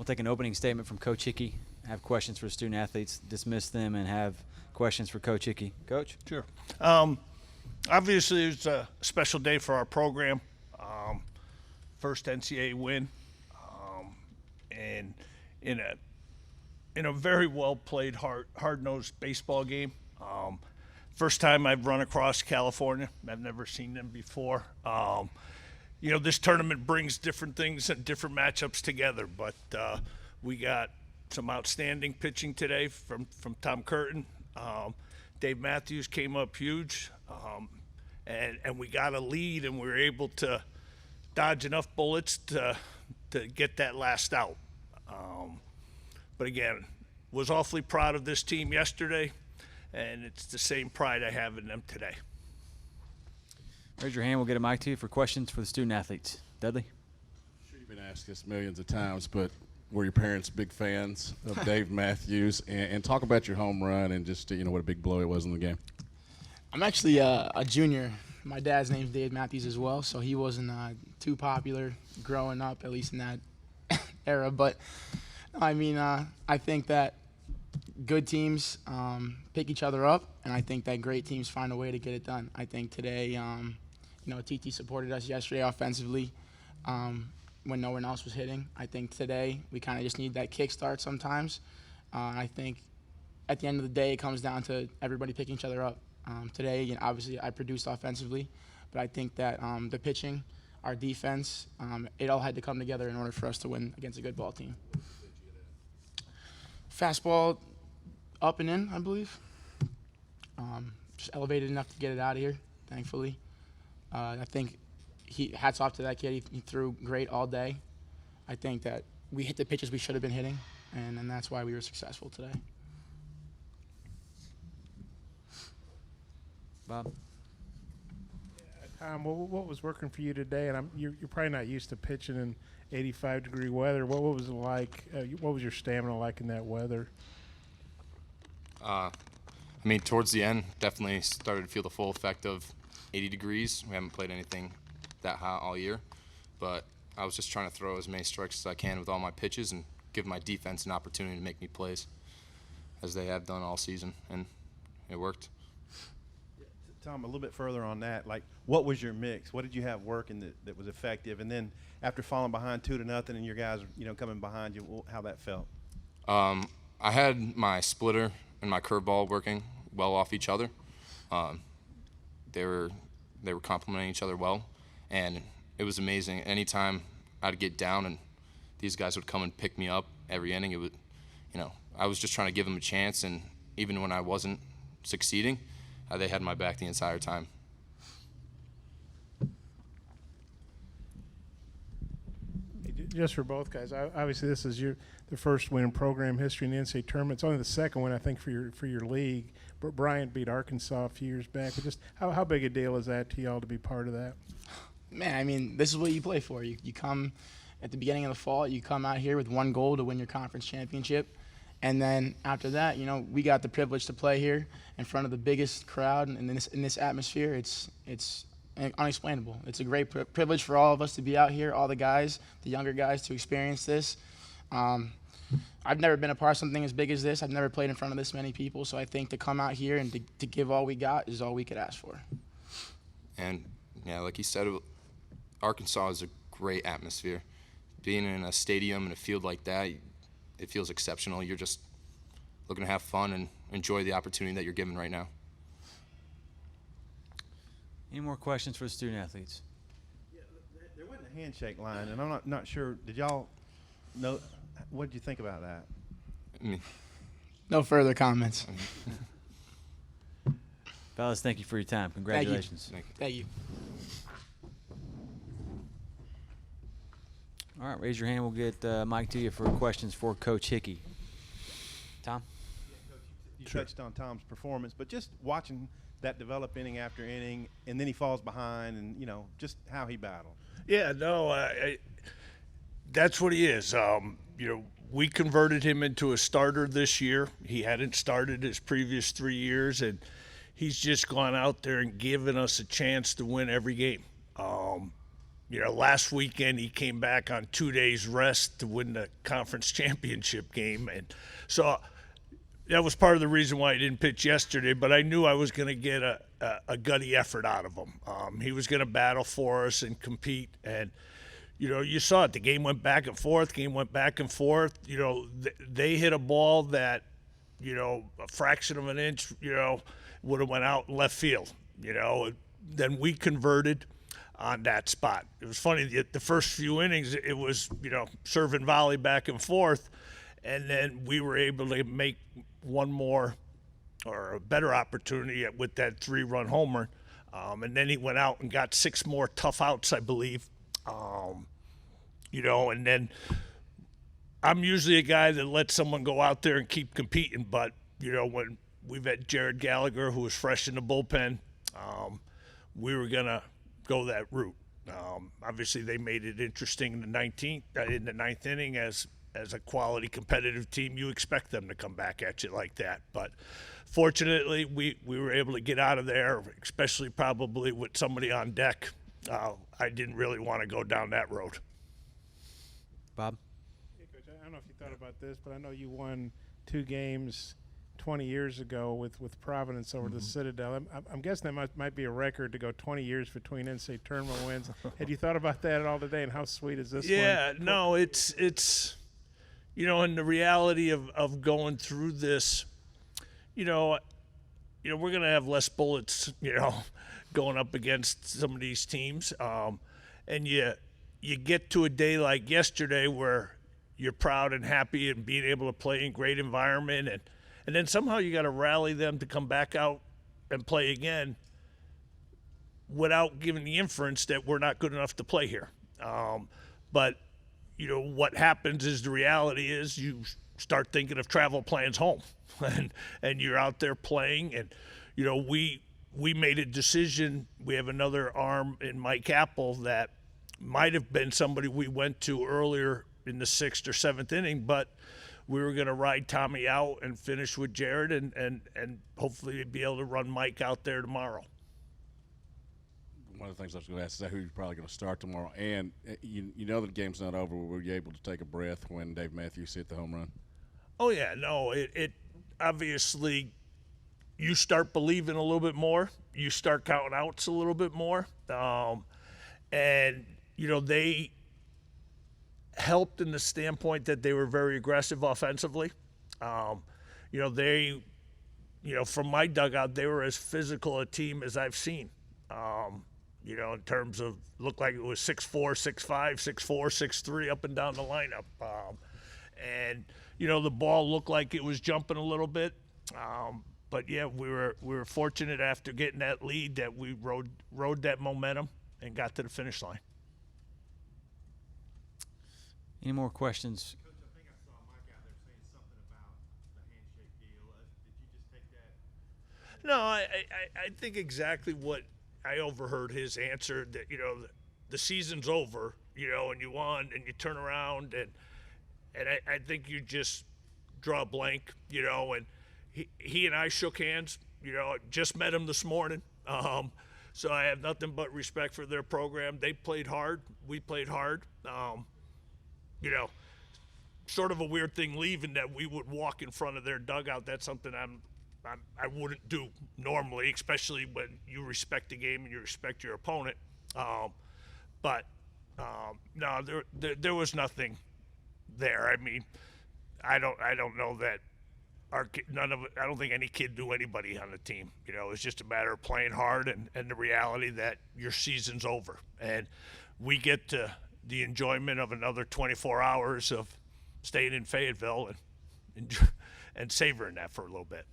We'll take an opening statement from Coach Hickey, have questions for student athletes, dismiss them, and have questions for Coach Hickey. Coach? Sure. Obviously, it's a special day for our program. First NCAA win, and in a very well played, hard-nosed baseball game. First time I've run across California. I've never seen them before. This tournament brings different things and different matchups together, but we got some outstanding pitching today from Tom Curtin. Dave Matthews came up huge, and we got a lead, and we were able to dodge enough bullets to get that last out. But again, was awfully proud of this team yesterday, and it's the same pride I have in them today. Raise your hand. We'll get a mic to you for questions for the student athletes. Dudley? I'm sure you've been asked this millions of times, but were your parents big fans of Dave Matthews? And talk about your home run and just, what a big blow it was in the game. I'm actually a junior. My dad's name's Dave Matthews as well, so he wasn't too popular growing up, at least in that era. But, I think that good teams pick each other up, and I think that great teams find a way to get it done. I think today, TT supported us yesterday offensively when no one else was hitting. I think today we kind of just need that kickstart sometimes. I think at the end of the day it comes down to everybody picking each other up. Today, obviously I produced offensively, but I think that the pitching, our defense, it all had to come together in order for us to win against a good ball team. Fastball up and in, I believe. Just elevated enough to get it out of here, thankfully. I think hats off to that kid. He threw great all day. I think that we hit the pitches we should have been hitting, and that's why we were successful today. Bob? Tom, what was working for you today? And you're probably not used to pitching in 85-degree weather. What was it like? What was your stamina like in that weather? Towards the end, definitely started to feel the full effect of 80 degrees. We haven't played anything that hot all year, but I was just trying to throw as many strikes as I can with all my pitches and give my defense an opportunity to make me plays, as they have done all season, and it worked. Tom, a little bit further on that, what was your mix? What did you have working that was effective? And then after falling behind 2-0 and your guys, coming behind you, how that felt? I had my splitter and my curveball working well off each other. They were complementing each other well, and it was amazing. Anytime I'd get down and these guys would come and pick me up every inning, I was just trying to give them a chance, and even when I wasn't succeeding, they had my back the entire time. Just for both guys, obviously this is the first win in program history in the NCAA tournament. It's only the second win, I think, for your league. But Bryant beat Arkansas a few years back. But just how big a deal is that to y'all to be part of that? Man, this is what you play for. You come at the beginning of the fall, you come out here with one goal to win your conference championship. And then after that, we got the privilege to play here in front of the biggest crowd in this atmosphere. It's unexplainable. It's a great privilege for all of us to be out here, all the guys, the younger guys, to experience this. I've never been a part of something as big as this. I've never played in front of this many people. So I think to come out here and to give all we got is all we could ask for. And, like you said, Arkansas is a great atmosphere. Being in a stadium and a field like that, it feels exceptional. You're just looking to have fun and enjoy the opportunity that you're given right now. Any more questions for the student athletes? Yeah, there wasn't a handshake line, and I'm not sure. Did y'all know? What did you think about that? No further comments. Fellas, thank you for your time. Congratulations. Thank you. All right, raise your hand. We'll get Mike to you for questions for Coach Hickey. Tom? Yeah, Coach, you touched on Tom's performance, but just watching that develop inning after inning, and then he falls behind, and just how he battled. Yeah, no, that's what he is. We converted him into a starter this year. He hadn't started his previous 3 years, and he's just gone out there and given us a chance to win every game. Last weekend he came back on 2 days rest to win the conference championship game. And so that was part of the reason why he didn't pitch yesterday, but I knew I was going to get a gutty effort out of him. He was going to battle for us and compete. And, you saw it. The game went back and forth. They hit a ball that, a fraction of an inch, would have went out in left field. Then we converted on that spot. It was funny, the first few innings, it was, serve and volley back and forth, and then we were able to make one more or a better opportunity with that 3-run homer, and then he went out and got 6 more tough outs, I believe. And then I'm usually a guy that lets someone go out there and keep competing, but, when we've had Jared Gallagher, who was fresh in the bullpen, we were going to go that route. Obviously, they made it interesting in the ninth inning. As a quality competitive team, you expect them to come back at you like that. But fortunately, we were able to get out of there, especially probably with somebody on deck. I didn't really want to go down that road. Bob? Hey, Coach, I don't know if you thought about this, but I know you won 2 games 20 years ago with Providence over the Citadel. I'm guessing that might be a record to go 20 years between NCAA tournament wins. Had you thought about that at all today, and how sweet is this one? Yeah, no, it's and the reality of going through this, we're going to have less bullets, going up against some of these teams. And you get to a day like yesterday where you're proud and happy and being able to play in great environment, and then somehow you got to rally them to come back out and play again without giving the inference that we're not good enough to play here. But, what happens is the reality is you start thinking of travel plans home and you're out there playing. And, we made a decision. We have another arm in Mike Apple that might have been somebody we went to earlier in the 6th or 7th inning, but we were going to ride Tommy out and finish with Jared and hopefully be able to run Mike out there tomorrow. One of the things I was going to ask is who you're probably going to start tomorrow. And you know the game's not over. Were you able to take a breath when Dave Matthews hit the home run? Oh, yeah. No, it obviously you start believing a little bit more. You start counting outs a little bit more. And, they helped in the standpoint that they were very aggressive offensively. They, from my dugout, they were as physical a team as I've seen. In terms of looked like it was 6'4", 6'5", 6'4", 6'3", up and down the lineup. And the ball looked like it was jumping a little bit. But yeah, we were fortunate after getting that lead that we rode that momentum and got to the finish line. Any more questions? Coach, I think I saw Mike out there saying something about the handshake deal. Did you just take that? No, I think exactly what I overheard his answer, that, the season's over, and you won, and you turn around, and I think you just draw a blank, and he and I shook hands, just met him this morning. So I have nothing but respect for their program. They played hard. We played hard. Sort of a weird thing leaving that we would walk in front of their dugout. That's something I wouldn't do normally, especially when you respect the game and you respect your opponent. But no, there was nothing there. I mean, I don't know that I don't think any kid knew anybody on the team. It's just a matter of playing hard and the reality that your season's over, and we get to the enjoyment of another 24 hours of staying in Fayetteville and savoring that for a little bit.